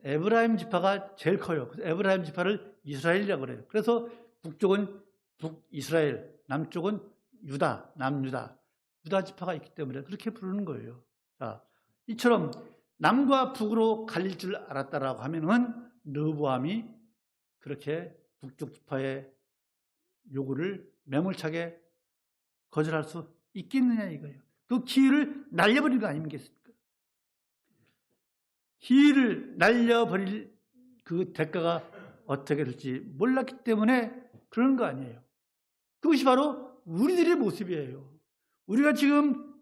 에브라임 지파가 제일 커요. 그래서 에브라임 지파를 이스라엘이라고 그래요. 그래서 북쪽은 북이스라엘, 남쪽은 유다, 남유다. 유다 지파가 있기 때문에 그렇게 부르는 거예요. 자, 이처럼 남과 북으로 갈릴 줄 알았다라고 하면은 르호보암이 그렇게 북쪽 지파의 요구를 매몰차게 거절할 수 있겠느냐 이거예요. 그 기회를 날려버린 거 아니겠습니까? 기회를 날려버릴 그 대가가 어떻게 될지 몰랐기 때문에 그런 거 아니에요. 그것이 바로 우리들의 모습이에요. 우리가 지금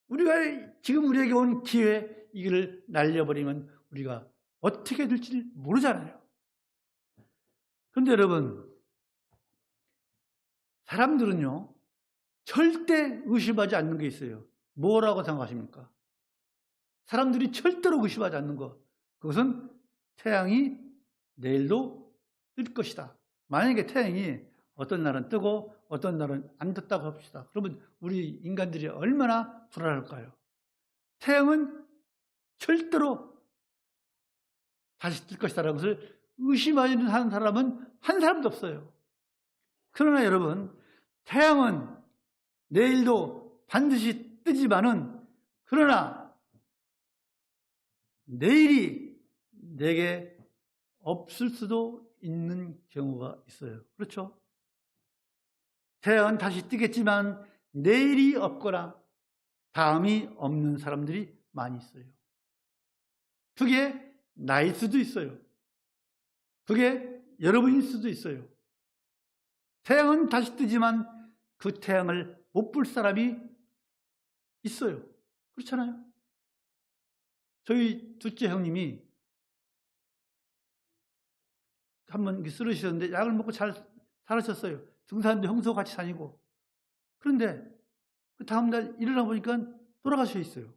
우리에게 온 기회, 이걸 날려버리면 우리가 어떻게 될지 모르잖아요. 그런데 여러분, 사람들은요, 절대 의심하지 않는 게 있어요. 뭐라고 생각하십니까? 사람들이 절대로 의심하지 않는 것. 그것은 태양이 내일도 뜰 것이다. 만약에 태양이 어떤 날은 뜨고 어떤 날은 안 떴다고 합시다. 그러면 우리 인간들이 얼마나 불안할까요? 태양은 절대로 다시 뜰 것이다라는 것을 의심하는 사람은 한 사람도 없어요. 그러나 여러분, 태양은 내일도 반드시 뜨지만은, 그러나 내일이 내게 없을 수도 있는 경우가 있어요. 그렇죠? 태양은 다시 뜨겠지만 내일이 없거나 다음이 없는 사람들이 많이 있어요. 그게 나일 수도 있어요. 그게 여러분일 수도 있어요. 태양은 다시 뜨지만 그 태양을 못 볼 사람이 있어요. 그렇잖아요? 저희 둘째 형님이 한번 쓰러지셨는데 약을 먹고 잘 살아셨어요. 등산도 형수와 같이 다니고. 그런데 그 다음날 일어나 보니까 돌아가셔 있어요.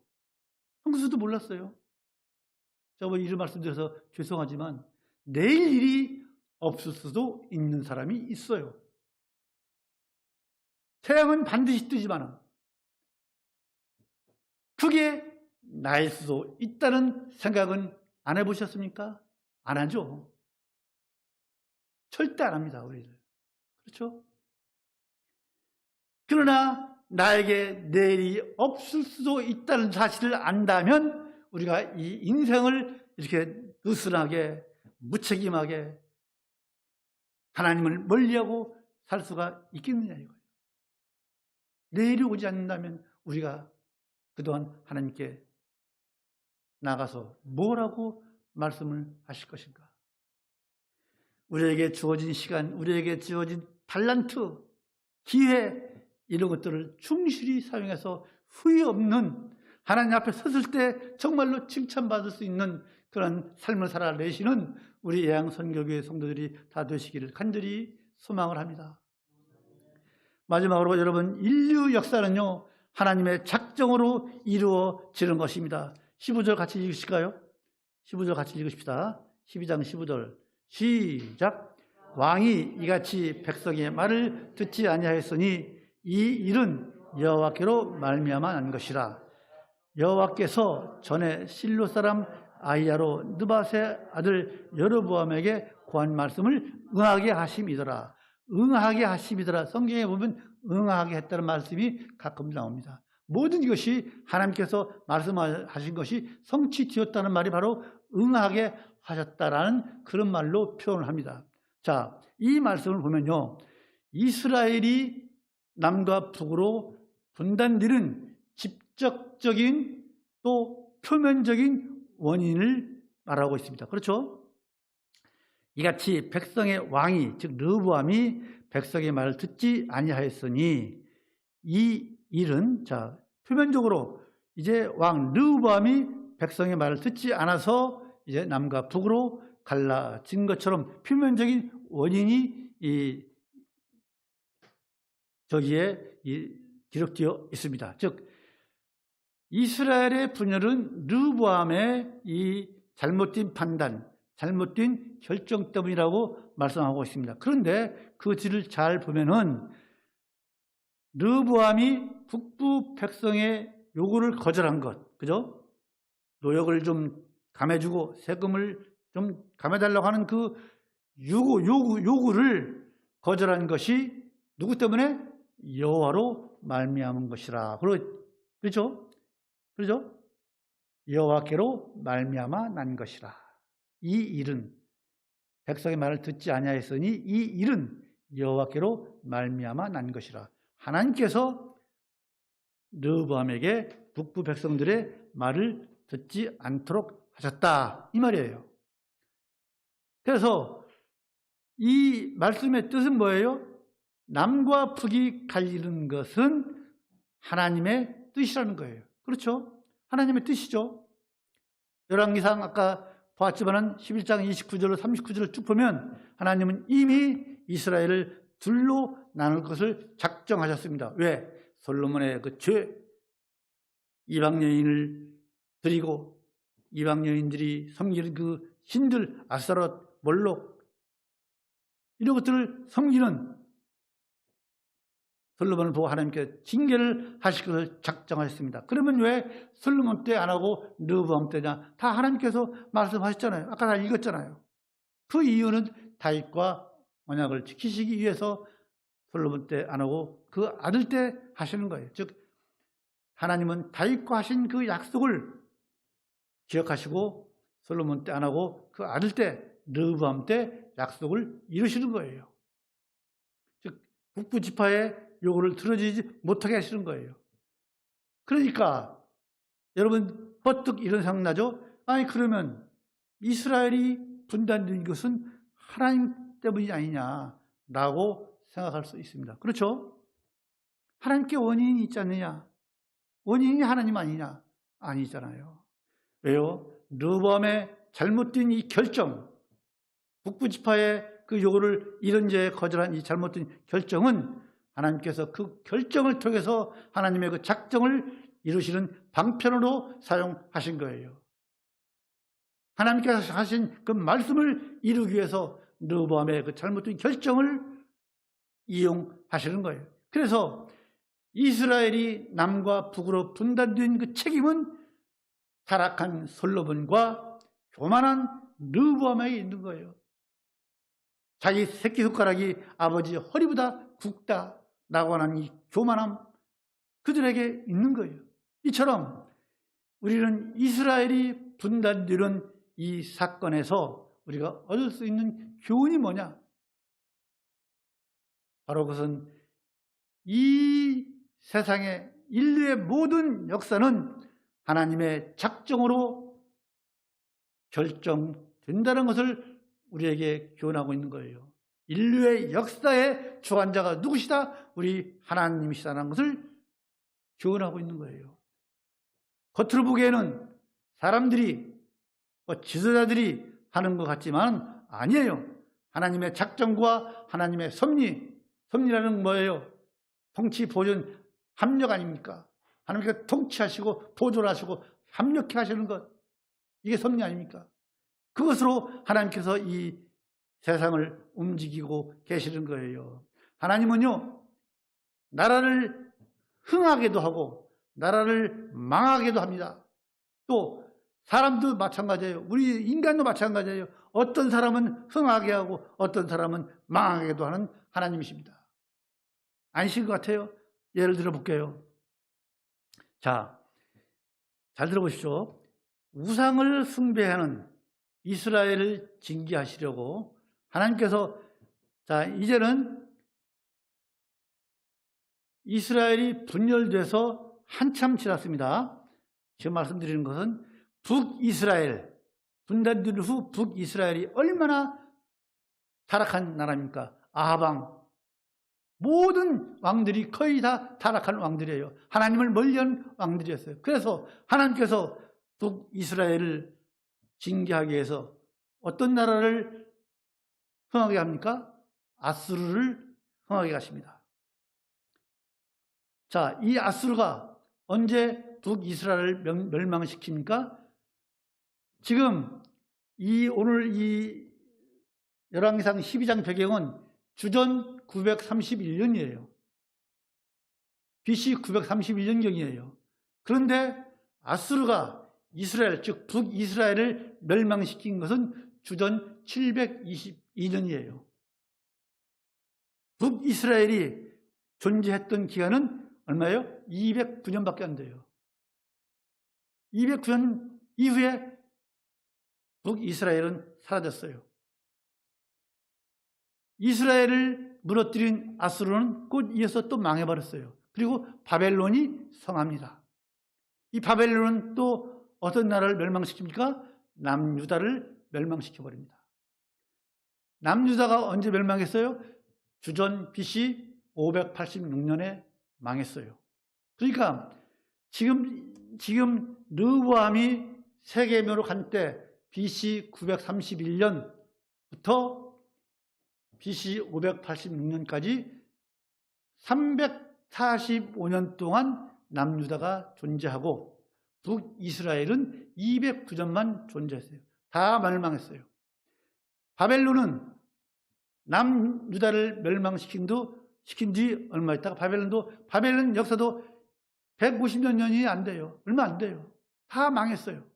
형수도 몰랐어요. 저번에 이런 말씀드려서 죄송하지만 내일 일이 없을 수도 있는 사람이 있어요. 태양은 반드시 뜨지만 그게 나일 수도 있다는 생각은 안 해보셨습니까? 안 하죠. 절대 안 합니다, 우리들. 그렇죠? 그러나 나에게 내일이 없을 수도 있다는 사실을 안다면 우리가 이 인생을 이렇게 느슨하게, 무책임하게 하나님을 멀리하고 살 수가 있겠느냐 이거예요. 내일이 오지 않는다면 우리가 그동안 하나님께 나가서 뭐라고 말씀을 하실 것인가? 우리에게 주어진 시간, 우리에게 주어진 달란트, 기회, 이런 것들을 충실히 사용해서 후회 없는 하나님 앞에 섰을 때 정말로 칭찬받을 수 있는 그런 삶을 살아내시는 우리 예양선교교회 성도들이 다 되시기를 간절히 소망을 합니다. 마지막으로 여러분, 인류 역사는요, 하나님의 작정으로 이루어지는 것입니다. 15절 같이 읽으실까요? 15절 같이 읽으십시다. 12장 15절 시작. 왕이 이같이 백성의 말을 듣지 아니하였으니 이 일은 여호와께로 말미암아 난 것이라. 여호와께서 전에 실로 사람 아히야로 느밧의 아들 여로보암에게 고한 말씀을 응하게 하심이더라. 응하게 하심이더라. 성경에 보면 응하게 했다는 말씀이 가끔 나옵니다. 모든 것이 하나님께서 말씀하신 것이 성취되었다는 말이 바로 응하게 하셨다라는 그런 말로 표현을 합니다. 자, 이 말씀을 보면요, 이스라엘이 남과 북으로 분단되는 직접적인 또 표면적인 원인을 말하고 있습니다. 그렇죠? 이같이 백성의 왕이, 즉 르호보암이 백성의 말을 듣지 아니하였으니 이 일은, 자, 표면적으로 이제 왕 르호보암이 백성의 말을 듣지 않아서 이제 남과 북으로 갈라진 것처럼 표면적인 원인이 저기에 기록되어 있습니다. 즉 이스라엘의 분열은 르호보암의 이 잘못된 판단, 잘못된 결정 때문이라고 말씀하고 있습니다. 그런데 그 뒤를 잘 보면은 르호보암이 북부 백성의 요구를 거절한 것, 그죠? 노역을 좀 감해주고 세금을 좀 감해달라고 하는 그 요구를 거절한 것이 누구 때문에? 여호와로 말미암은 것이라. 그렇죠? 그렇죠? 여호와께로 말미암아 난 것이라. 이 일은 백성의 말을 듣지 아니하였으니 이 일은 여호와께로 말미암아 난 것이라. 하나님께서 르호보암에게 북부 백성들의 말을 듣지 않도록 하셨다, 이 말이에요. 그래서 이 말씀의 뜻은 뭐예요? 남과 북이 갈리는 것은 하나님의 뜻이라는 거예요. 그렇죠? 하나님의 뜻이죠. 열왕기상 아까 보았지만은 11장 29절로 39절을 쭉 보면 하나님은 이미 이스라엘을 둘로 나눌 것을 작정하셨습니다. 왜? 솔로몬의 그 죄, 이방 여인을 드리고 이방 여인들이 섬기는 그 신들, 아스타롯, 몰록, 이런 것들을 섬기는 솔로몬을 보고 하나님께 징계를 하실 것을 작정하셨습니다. 그러면 왜 솔로몬 때 안 하고 르호보암 때냐? 다 하나님께서 말씀하셨잖아요. 아까 다 읽었잖아요. 그 이유는 다윗과 언약을 지키시기 위해서 솔로몬 때 안 하고 그 아들 때 하시는 거예요. 즉 하나님은 다윗과 하신 그 약속을 기억하시고 솔로몬 때 안 하고 그 아들 때 르호보암 때 약속을 이루시는 거예요. 즉 북부 지파의 요구를 들어주지 못하게 하시는 거예요. 그러니까 여러분 버뜩 이런 생각 나죠? 아니 그러면 이스라엘이 분단된 것은 하나님 때문이 아니냐라고 생각할 수 있습니다. 그렇죠? 하나님께 원인이 있지 않느냐? 원인이 하나님 아니냐? 아니잖아요. 왜요? 르호보암의 잘못된 이 결정, 북부 지파의 그 요구를 이런 죄에 거절한 이 잘못된 결정은 하나님께서 그 결정을 통해서 하나님의 그 작정을 이루시는 방편으로 사용하신 거예요. 하나님께서 하신 그 말씀을 이루기 위해서 르호보암의 그 잘못된 결정을 이용하시는 거예요. 그래서 이스라엘이 남과 북으로 분단된 그 책임은 타락한 솔로몬과 교만한 르호보암에게 있는 거예요. 자기 새끼 손가락이 아버지 허리보다 굵다라고 하는 이 교만함, 그들에게 있는 거예요. 이처럼 우리는 이스라엘이 분단되는 이 사건에서 우리가 얻을 수 있는 교훈이 뭐냐? 바로 그것은 이 세상의 인류의 모든 역사는 하나님의 작정으로 결정된다는 것을 우리에게 교훈하고 있는 거예요. 인류의 역사의 주관자가 누구시다? 우리 하나님이시다는 것을 교훈하고 있는 거예요. 겉으로 보기에는 사람들이 지도자들이 하는 것 같지만 아니에요. 하나님의 작정과 하나님의 섭리라는 뭐예요? 통치, 보존, 합력 아닙니까? 하나님께서 통치하시고 보존하시고 합력해 하시는 것, 이게 섭리 아닙니까? 그것으로 하나님께서 이 세상을 움직이고 계시는 거예요. 하나님은요, 나라를 흥하게도 하고 나라를 망하게도 합니다. 또 사람도 마찬가지예요. 우리 인간도 마찬가지예요. 어떤 사람은 흥하게 하고 어떤 사람은 망하게도 하는 하나님이십니다. 아니신 것 같아요? 예를 들어 볼게요. 자, 잘 들어보십시오. 우상을 숭배하는 이스라엘을 징계하시려고 하나님께서, 자, 이제는 이스라엘이 분열돼서 한참 지났습니다. 지금 말씀드리는 것은 북이스라엘, 분단된 후 북이스라엘이 얼마나 타락한 나라입니까? 아합왕, 모든 왕들이 거의 다 타락한 왕들이에요. 하나님을 멀리한 왕들이었어요. 그래서 하나님께서 북이스라엘을 징계하기 위해서 어떤 나라를 흥하게 합니까? 아수르를 흥하게 하십니다. 자, 이 아수르가 언제 북이스라엘을 멸망시킵니까? 지금 오늘 이 열왕기상 12장 배경은 주전 931년이에요. BC 931년경이에요. 그런데 아수르가 이스라엘, 즉 북이스라엘을 멸망시킨 것은 주전 722년이에요. 북이스라엘이 존재했던 기간은 얼마예요? 209년밖에 안 돼요. 209년 이후에 북이스라엘은 사라졌어요. 이스라엘을 무너뜨린 아수르는 곧 이어서 또 망해버렸어요. 그리고 바벨론이 성합니다. 이 바벨론은 또 어떤 나라를 멸망시킵니까? 남유다를 멸망시켜버립니다. 남유다가 언제 멸망했어요? 주전 BC 586년에 망했어요. 그러니까 지금 르호보암이 세계명으로 간 때 BC 931년부터 BC 586년까지 345년 동안 남유다가 존재하고 북이스라엘은 209년만 존재했어요. 다 멸망했어요. 바벨론은 남유다를 멸망시킨 지 얼마 있다가 바벨론 역사도 150몇 년이 안 돼요. 얼마 안 돼요. 다 망했어요.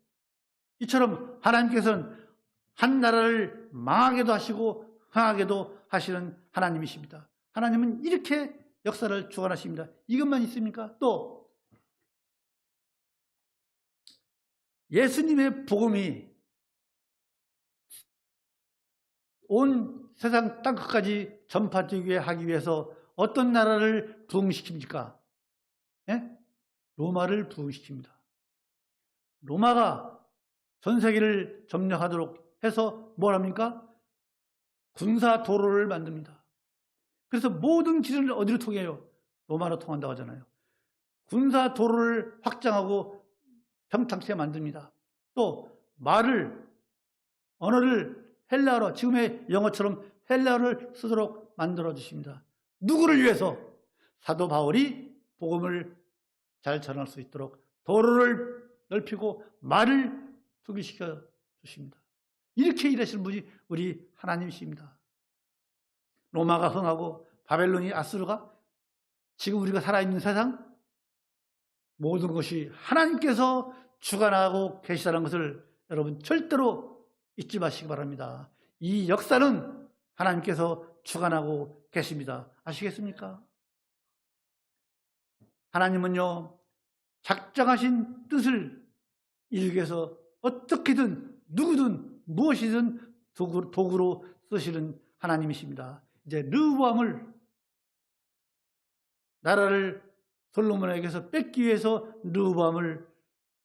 이처럼 하나님께서는 한 나라를 망하게도 하시고 흥하게도 하시는 하나님이십니다. 하나님은 이렇게 역사를 주관하십니다. 이것만 있습니까? 또 예수님의 복음이 온 세상 땅끝까지 전파되게 하기 위해서 어떤 나라를 부흥시킵니까? 예? 로마를 부흥시킵니다. 로마가 전 세계를 점령하도록 해서 뭘 합니까? 군사 도로를 만듭니다. 그래서 모든 길을 어디로 통해요? 로마로 통한다고 하잖아요. 군사 도로를 확장하고 평창시에 만듭니다. 또 언어를 헬라어로, 지금의 영어처럼 헬라어를 쓰도록 만들어 주십니다. 누구를 위해서? 사도 바울이 복음을 잘 전할 수 있도록 도로를 넓히고 말을 소개시켜 주십니다. 이렇게 일하시는 분이 우리 하나님이십니다. 로마가 흥하고 바벨론이, 아수르가, 지금 우리가 살아있는 세상, 모든 것이 하나님께서 주관하고 계시다는 것을 여러분 절대로 잊지 마시기 바랍니다. 이 역사는 하나님께서 주관하고 계십니다. 아시겠습니까? 하나님은요, 작정하신 뜻을 이루기 위해서 어떻게든 누구든 무엇이든 도구로 쓰시는 하나님이십니다. 이제 르호보암을, 나라를 솔로몬에게서 뺏기 위해서 르호보암을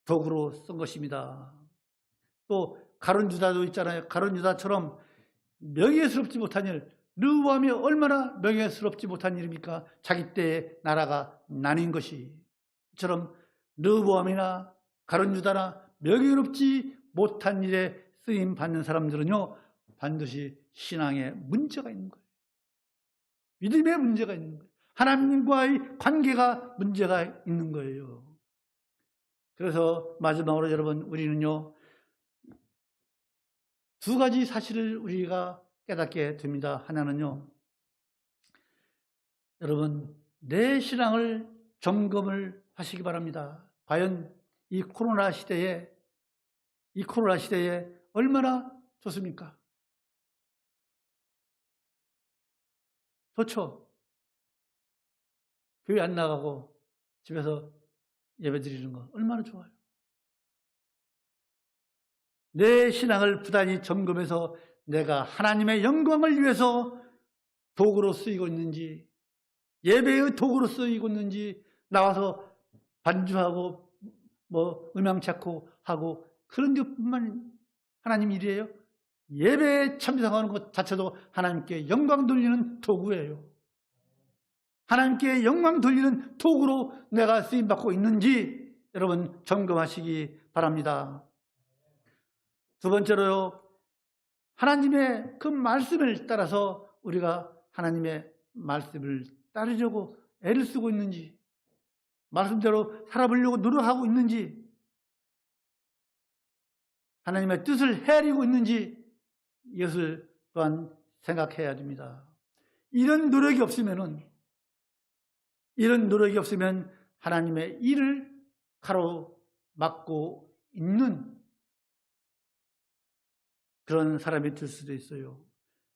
도구로 쓴 것입니다. 또 가룟 유다도 있잖아요. 가룟 유다처럼 명예스럽지 못한 일, 르호보암이 얼마나 명예스럽지 못한 일입니까? 자기 때에 나라가 나뉜 것이. 이처럼 르호보암이나 가룟 유다나 명예롭지 못한 일에 쓰임 받는 사람들은요, 반드시 신앙에 문제가 있는 거예요. 믿음에 문제가 있는 거예요. 하나님과의 관계가 문제가 있는 거예요. 그래서 마지막으로 여러분, 우리는요, 두 가지 사실을 우리가 깨닫게 됩니다. 하나는요, 여러분, 내 신앙을 점검을 하시기 바랍니다. 과연 이 코로나 시대에 얼마나 좋습니까? 좋죠. 교회 안 나가고 집에서 예배 드리는 거 얼마나 좋아요. 내 신앙을 부단히 점검해서 내가 하나님의 영광을 위해서 도구로 쓰이고 있는지, 예배의 도구로 쓰이고 있는지, 나와서 반주하고 음향 찾고 하고 그런 것뿐만 하나님 일이에요. 예배에 참석하는 것 자체도 하나님께 영광 돌리는 도구예요. 하나님께 영광 돌리는 도구로 내가 쓰임받고 있는지 여러분 점검하시기 바랍니다. 두 번째로요, 하나님의 그 말씀을 따라서 우리가 하나님의 말씀을 따르려고 애를 쓰고 있는지, 말씀대로 살아보려고 노력하고 있는지, 하나님의 뜻을 헤아리고 있는지 이것을 또한 생각해야 됩니다. 이런 노력이 없으면 하나님의 일을 가로막고 있는 그런 사람이 될 수도 있어요.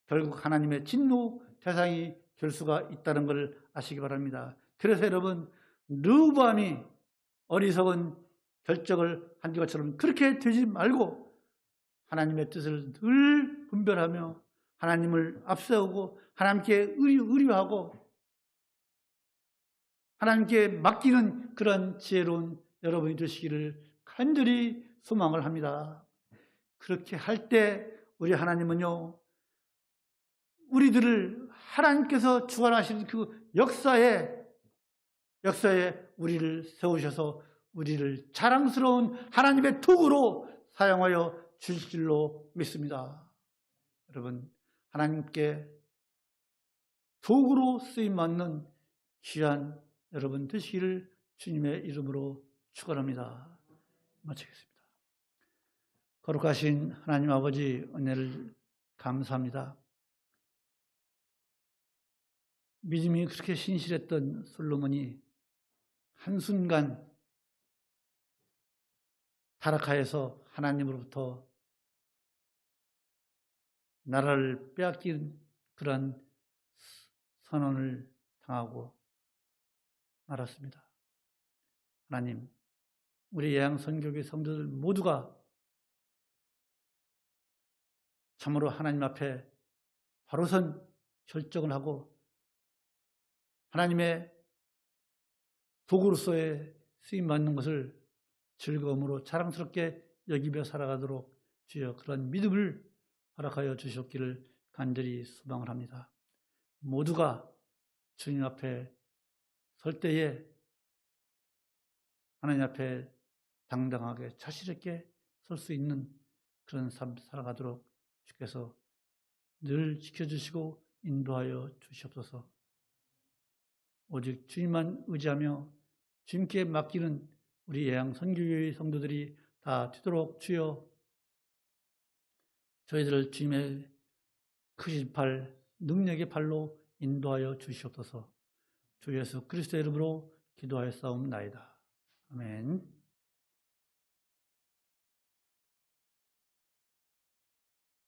결국 하나님의 진노 대상이 될 수가 있다는 걸 아시기 바랍니다. 그래서 여러분, 르호보암이 어리석은 결정을 한 것처럼 그렇게 되지 말고 하나님의 뜻을 늘 분별하며 하나님을 앞세우고 하나님께 의뢰하고 하나님께 맡기는 그런 지혜로운 여러분이 되시기를 간절히 소망을 합니다. 그렇게 할 때 우리 하나님은요, 우리들을 하나님께서 주관하시는 그 역사에 우리를 세우셔서 우리를 자랑스러운 하나님의 도구로 사용하여 주실 줄로 믿습니다. 여러분, 하나님께 도구로 쓰임받는 귀한 여러분 되시기를 주님의 이름으로 축원합니다. 마치겠습니다. 거룩하신 하나님 아버지, 은혜를 감사합니다. 믿음이 그렇게 신실했던 솔로몬이 한순간 타락하여서 하나님으로부터 나라를 빼앗긴 그런 선언을 당하고 말았습니다. 하나님, 우리 예양선교회 성도들 모두가 참으로 하나님 앞에 바로선 결정을 하고 하나님의 도구로서의 쓰임받는 것을 즐거움으로 자랑스럽게 여기며 살아가도록 주여 그런 믿음을 허락하여 주셨기를 간절히 소망을 합니다. 모두가 주님 앞에 설 때에 하나님 앞에 당당하게 자신 있게 설 수 있는 그런 삶 살아가도록 주께서 늘 지켜주시고 인도하여 주시옵소서. 오직 주님만 의지하며 주님께 맡기는 우리 예양 선교교회 성도들이 다 되도록 주여 저희들을 주님의 크신 팔, 능력의 팔로 인도하여 주시옵소서. 주 예수 그리스도의 이름으로 기도하였사옵나이다. 아멘.